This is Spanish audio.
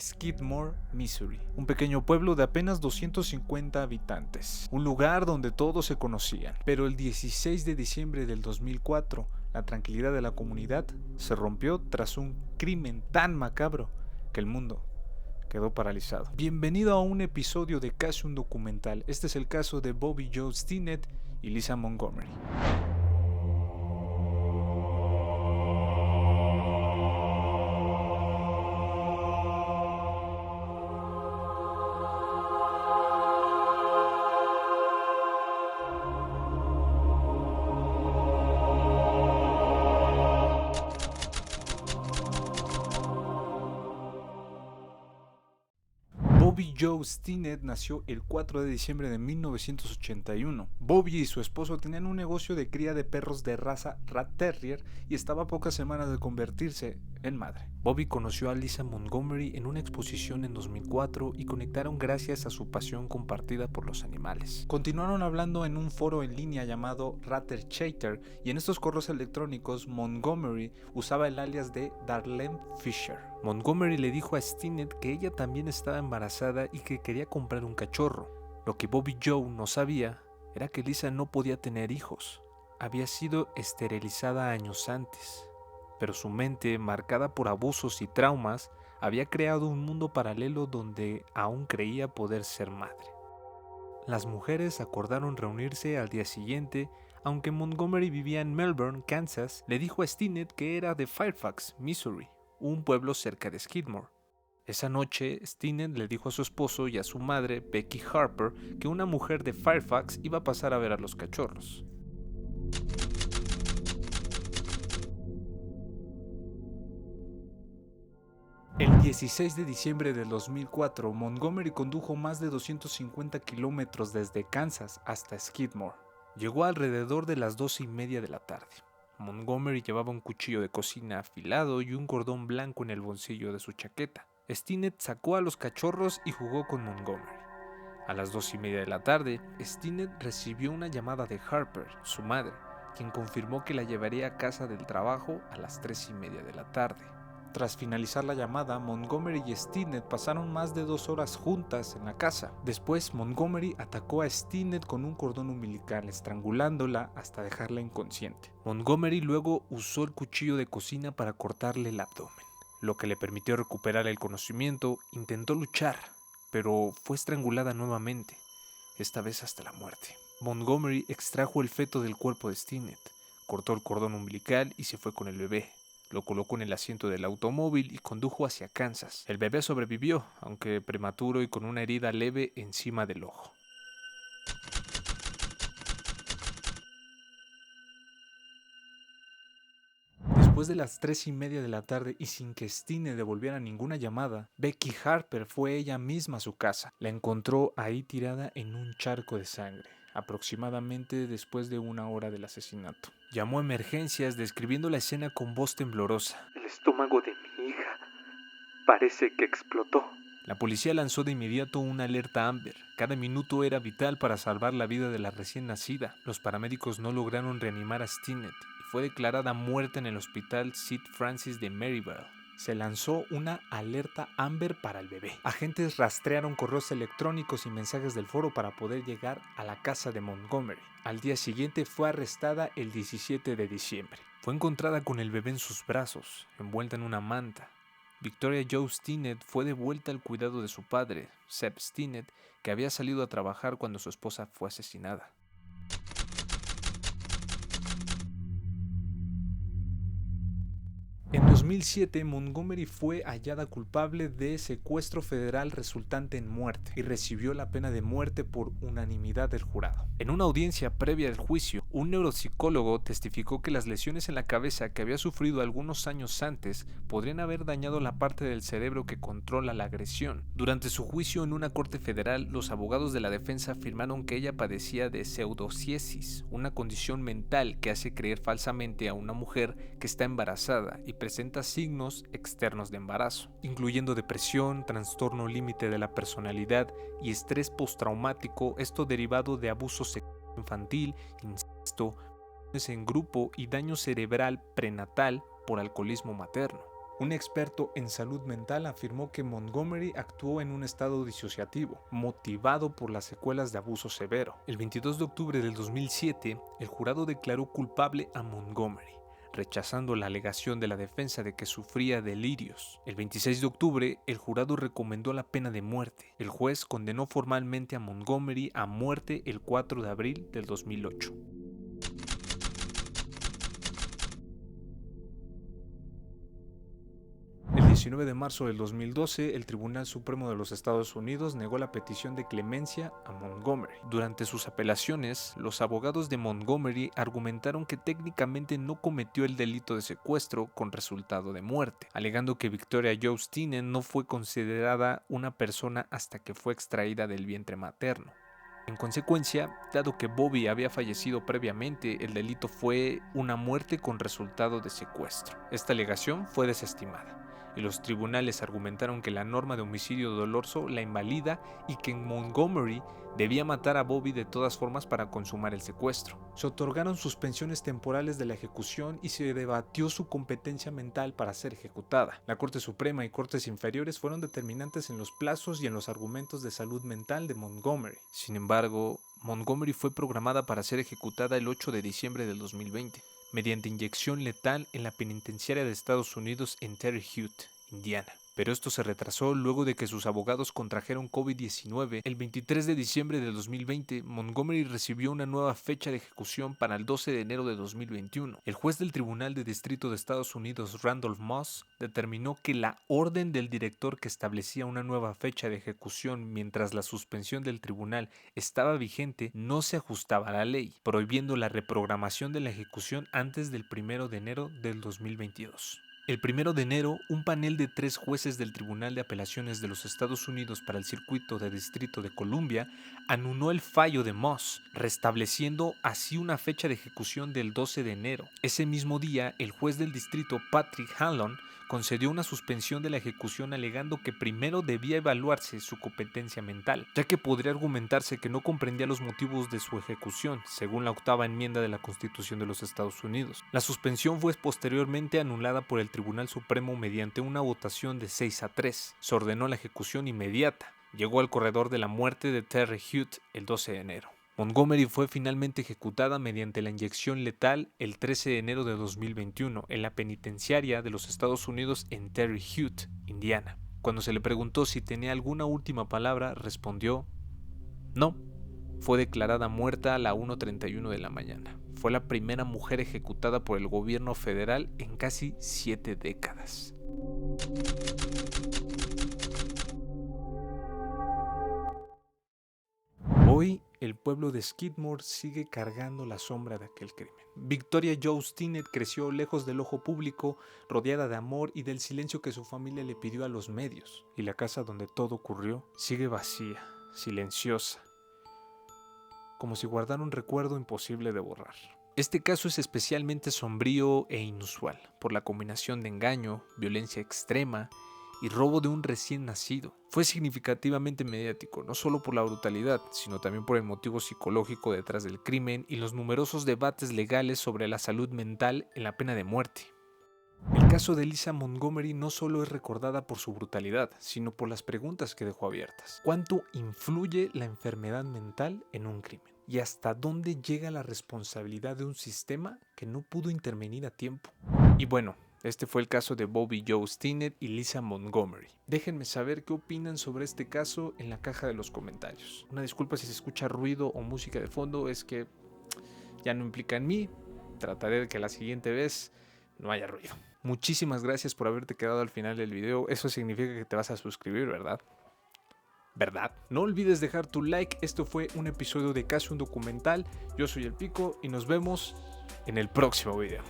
Skidmore, Missouri, un pequeño pueblo de apenas 250 habitantes, un lugar donde todos se conocían. Pero el 16 de diciembre del 2004, la tranquilidad de la comunidad se rompió tras un crimen tan macabro que el mundo quedó paralizado. Bienvenido a un episodio de Casi un Documental. Este es el caso de Bobby Joe Stinnett y Lisa Montgomery. Bobby Joe Stinnett nació el 4 de diciembre de 1981. Bobby y su esposo tenían un negocio de cría de perros de raza Rat Terrier y estaba a pocas semanas de convertirse en madre. Bobby conoció a Lisa Montgomery en una exposición en 2004 y conectaron gracias a su pasión compartida por los animales. Continuaron hablando en un foro en línea llamado Ratter Chatter y en estos correos electrónicos Montgomery usaba el alias de Darlene Fisher. Montgomery le dijo a Stinnett que ella también estaba embarazada y que quería comprar un cachorro. Lo que Bobby Joe no sabía era que Lisa no podía tener hijos. Había sido esterilizada años antes, pero su mente, marcada por abusos y traumas, había creado un mundo paralelo donde aún creía poder ser madre. Las mujeres acordaron reunirse al día siguiente. Aunque Montgomery vivía en Melbourne, Kansas, le dijo a Stinnett que era de Fairfax, Missouri, un pueblo cerca de Skidmore. Esa noche, Stinnett le dijo a su esposo y a su madre, Becky Harper, que una mujer de Fairfax iba a pasar a ver a los cachorros. El 16 de diciembre del 2004, Montgomery condujo más de 250 kilómetros desde Kansas hasta Skidmore. Llegó alrededor de las 12:30 de la tarde. Montgomery llevaba un cuchillo de cocina afilado y un cordón blanco en el bolsillo de su chaqueta. Stinnett sacó a los cachorros y jugó con Montgomery. A las 2:30 de la tarde, Stinnett recibió una llamada de Harper, su madre, quien confirmó que la llevaría a casa del trabajo a las 3:30 de la tarde. Tras finalizar la llamada, Montgomery y Stinnett pasaron más de 2 horas juntas en la casa. Después, Montgomery atacó a Stinnett con un cordón umbilical, estrangulándola hasta dejarla inconsciente. Montgomery luego usó el cuchillo de cocina para cortarle el abdomen, lo que le permitió recuperar el conocimiento. Intentó luchar, pero fue estrangulada nuevamente, esta vez hasta la muerte. Montgomery extrajo el feto del cuerpo de Stinnett, cortó el cordón umbilical y se fue con el bebé. Lo colocó en el asiento del automóvil y condujo hacia Kansas. El bebé sobrevivió, aunque prematuro y con una herida leve encima del ojo. Después de las 3:30 de la tarde y sin que Stinnett devolviera ninguna llamada, Becky Harper fue ella misma a su casa. La encontró ahí tirada en un charco de sangre, aproximadamente después de 1 hora del asesinato. Llamó a emergencias describiendo la escena con voz temblorosa. El estómago de mi hija parece que explotó. La policía lanzó de inmediato una alerta Amber. Cada minuto era vital para salvar la vida de la recién nacida. Los paramédicos no lograron reanimar a Stinnett y fue declarada muerta en el hospital St. Francis de Maryvale. Se lanzó una alerta Amber para el bebé. Agentes rastrearon correos electrónicos y mensajes del foro para poder llegar a la casa de Montgomery. Al día siguiente fue arrestada el 17 de diciembre. Fue encontrada con el bebé en sus brazos, envuelta en una manta. Victoria Joe Stinnett fue devuelta al cuidado de su padre, Seb Stinnett, que había salido a trabajar cuando su esposa fue asesinada. En 2007, Montgomery fue hallada culpable de secuestro federal resultante en muerte y recibió la pena de muerte por unanimidad del jurado. En una audiencia previa al juicio, un neuropsicólogo testificó que las lesiones en la cabeza que había sufrido algunos años antes podrían haber dañado la parte del cerebro que controla la agresión. Durante su juicio en una corte federal, los abogados de la defensa afirmaron que ella padecía de pseudociesis, una condición mental que hace creer falsamente a una mujer que está embarazada y presenta signos externos de embarazo, incluyendo depresión, trastorno límite de la personalidad y estrés postraumático, esto derivado de abuso sexual infantil, incesto, en grupo y daño cerebral prenatal por alcoholismo materno. Un experto en salud mental afirmó que Montgomery actuó en un estado disociativo, motivado por las secuelas de abuso severo. El 22 de octubre del 2007, el jurado declaró culpable a Montgomery, rechazando la alegación de la defensa de que sufría delirios. El 26 de octubre, el jurado recomendó la pena de muerte. El juez condenó formalmente a Montgomery a muerte el 4 de abril del 2008. El 19 de marzo del 2012, el Tribunal Supremo de los Estados Unidos negó la petición de clemencia a Montgomery. Durante sus apelaciones, los abogados de Montgomery argumentaron que técnicamente no cometió el delito de secuestro con resultado de muerte, alegando que Victoria Joe Stinnett no fue considerada una persona hasta que fue extraída del vientre materno. En consecuencia, dado que Bobby había fallecido previamente, el delito fue una muerte con resultado de secuestro. Esta alegación fue desestimada, y los tribunales argumentaron que la norma de homicidio doloso la invalida y que Montgomery debía matar a Bobby de todas formas para consumar el secuestro. Se otorgaron suspensiones temporales de la ejecución y se debatió su competencia mental para ser ejecutada. La Corte Suprema y Cortes Inferiores fueron determinantes en los plazos y en los argumentos de salud mental de Montgomery. Sin embargo, Montgomery fue programada para ser ejecutada el 8 de diciembre del 2020. Mediante inyección letal en la penitenciaria de Estados Unidos en Terre Haute, Indiana. Pero esto se retrasó luego de que sus abogados contrajeron COVID-19. El 23 de diciembre de 2020, Montgomery recibió una nueva fecha de ejecución para el 12 de enero de 2021. El juez del Tribunal de Distrito de Estados Unidos, Randolph Moss, determinó que la orden del director que establecía una nueva fecha de ejecución mientras la suspensión del tribunal estaba vigente no se ajustaba a la ley, prohibiendo la reprogramación de la ejecución antes del 1 de enero del 2022. El 1 de enero, un panel de 3 jueces del Tribunal de Apelaciones de los Estados Unidos para el Circuito de Distrito de Columbia anuló el fallo de Moss, restableciendo así una fecha de ejecución del 12 de enero. Ese mismo día, el juez del distrito Patrick Hanlon concedió una suspensión de la ejecución alegando que primero debía evaluarse su competencia mental, ya que podría argumentarse que no comprendía los motivos de su ejecución, según la 8ª enmienda de la Constitución de los Estados Unidos. La suspensión fue posteriormente anulada por el Tribunal Supremo mediante una votación de 6-3. Se ordenó la ejecución inmediata. Llegó al corredor de la muerte de Terre Haute el 12 de enero. Montgomery fue finalmente ejecutada mediante la inyección letal el 13 de enero de 2021 en la penitenciaria de los Estados Unidos en Terre Haute, Indiana. Cuando se le preguntó si tenía alguna última palabra, respondió: no. Fue declarada muerta a la 1:31 de la mañana. Fue la primera mujer ejecutada por el gobierno federal en casi 7 décadas. Hoy, el pueblo de Skidmore sigue cargando la sombra de aquel crimen. Victoria Joe Stinnett creció lejos del ojo público, rodeada de amor y del silencio que su familia le pidió a los medios. Y la casa donde todo ocurrió sigue vacía, silenciosa, como si guardara un recuerdo imposible de borrar. Este caso es especialmente sombrío e inusual, por la combinación de engaño, violencia extrema y robo de un recién nacido. Fue significativamente mediático, no solo por la brutalidad, sino también por el motivo psicológico detrás del crimen y los numerosos debates legales sobre la salud mental en la pena de muerte. El caso de Lisa Montgomery no solo es recordada por su brutalidad, sino por las preguntas que dejó abiertas. ¿Cuánto influye la enfermedad mental en un crimen? ¿Y hasta dónde llega la responsabilidad de un sistema que no pudo intervenir a tiempo? Y bueno, este fue el caso de Bobby Joe Stinnett y Lisa Montgomery. Déjenme saber qué opinan sobre este caso en la caja de los comentarios. Una disculpa si se escucha ruido o música de fondo, es que ya no implica en mí. Trataré de que la siguiente vez no haya ruido. Muchísimas gracias por haberte quedado al final del video. Eso significa que te vas a suscribir, ¿verdad? ¿Verdad? No olvides dejar tu like. Esto fue un episodio de Casi un Documental. Yo soy El Pico y nos vemos en el próximo video.